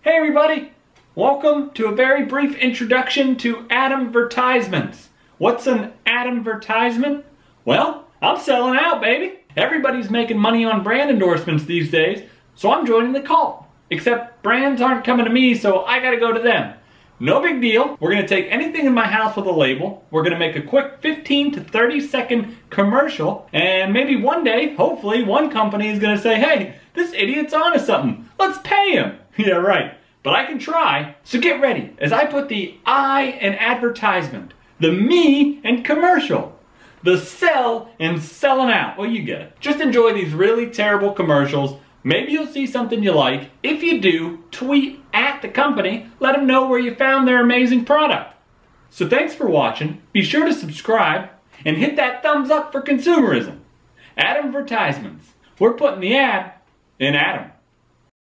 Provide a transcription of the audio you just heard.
Hey everybody! Welcome to a very brief introduction to Adamvertisements. What's an Adamvertisement? Well, I'm selling out, baby! Everybody's making money on brand endorsements these days, so I'm joining the cult. Except brands aren't coming to me, so I gotta go to them. No big deal. We're gonna take anything in my house with a label, we're gonna make a quick 15 to 30 second commercial, and maybe one day, hopefully, one company is gonna say, hey, this idiot's onto something. Let's pay him. Yeah, right. But I can try. So get ready as I put the I in advertisement, the me in commercial, the sell in selling out. Well, you get it. Just enjoy these really terrible commercials. Maybe you'll see something you like. If you do, tweet at the company. Let them know where you found their amazing product. So thanks for watching. Be sure to subscribe and hit that thumbs up for consumerism. Adamvertisements. We're putting the ad in Adam.